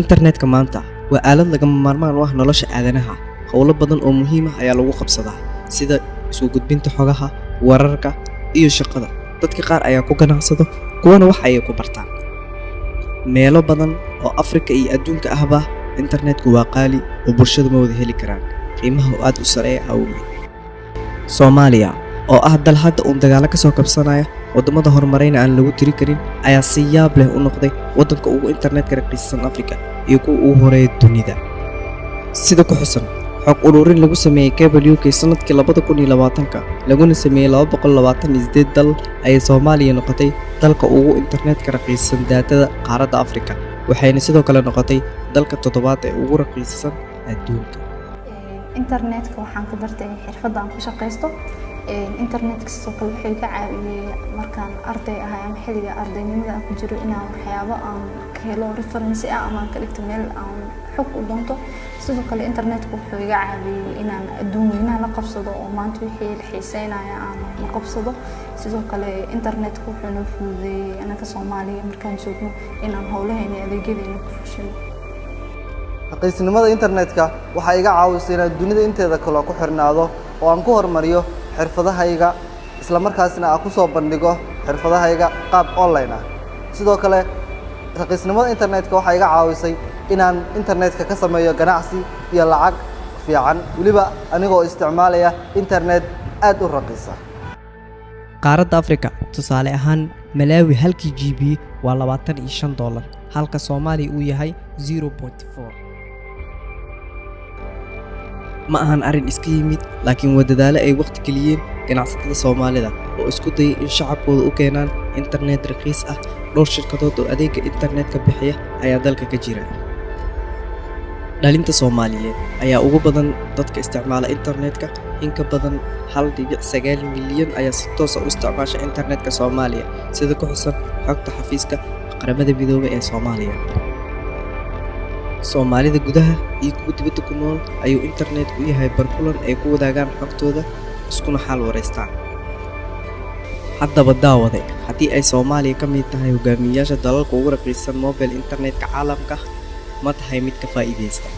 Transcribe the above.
internetka maanta waa aalad lagama maarmaan u ah nolosha aadanaha. Howlo badan oo muhiim ah ayaa lagu qabsadaa, sida soo gudbinta xogaha, wararka iyo shaqada. Dadka qaar ayaa ku ganacsado, kuwana wax ayay ku bartaan. Meelo badan oo Afrika iyo adduunka ahba internetku waa qaali oo bulshada ma wada heli karaan. Qiimaha oo aad u sareeya awgeed. Soomaaliya oo ah dal hadda uu dagaal ka soo kabsanaya wadamada horumarayna aan lagu tiri karin ayaa si yaab leh u noqday wadanka ugu internetka raqiisan Afrika iyo kuwa ugu horeeya dunida. Sida ku xusan xog ururin lagu sameeyay Cable UK sanadkii 2020 laguna sameeyay 228 dal ay Soomaaliya noqotay dalka ugu internetka raqiisan daatada qaaradda Afrika, waxayna sidoo kale noqotay dalka toddobaad ee ugu raqiisan adduunka. internetka waxaan ka bartay xirfadda aan ku shaqeysto. internetka sidoo kale wuxuu ka caawiyay markaan arday ahay ama xilliga ardaynimada aan ku jiro inaan waxyaabo aan ka helo reference ama aan ka dhigto meel aan xog u doonto. sidoo kale internetka wuxuu iga caawiyay inaan adduunweynaha la qabsado oo maanta wixii la xiiseynaya aan la qabsado. sidoo kale internetka wuxuu noo fududeeyay anaka Soomaaliya markaan joogno inaan howlaheena adeegyadeena ku fushano. Raqiisnimada internetka waxay iga caawisay inaan dunida inteeda kale ku xirnaado oo aan ku horumariyo xirfadahayga isla markaasna aan ku soo bandhigo xirfadahayga qaab online ah. sidoo kale raqiisnimada internetka waxay iga caawisay inaan internetka ka sameeyo ganacsi iyo lacag fiican waliba anigoo isticmaalaya internet aad u raqiisa. Qaaradda Afrika tusaale ahaan Malawi halkii GB waa $25 halka Soomaaliya uu yahay 0.4. ma ahan arin iska yimid laakiin waa dadaalo ay waqti geliyeen ganacsatada Soomaalida oo isku dayay in shacabkooda u keenaan internet raqiis ah. dhowr shirkadood oo adeegga internetka bixiya ayaa dalka ka jira. dhalinta Soomaaliyeed ayaa ugu badan dadka isticmaala internetka, in ka badan 1.9 milyan ayaa si toos ah u isticmaasha internetka Soomaaliya, sida ku xusan xogta xafiiska qaramada midoobay ee Soomaaliya. Soomaalida gudaha iyo kuwa dibadda ku nool ayuu internetku yahay barkulan ay ku wadaagaan xogtooda iskuna xal wareystaan. haddaba daawade, haddii ay Soomaaliya ka mid tahay hogaamiyayaasha dalalka ugu raqiisan mobile internetka caalamka, ma tahay mid ka faa'iideysta.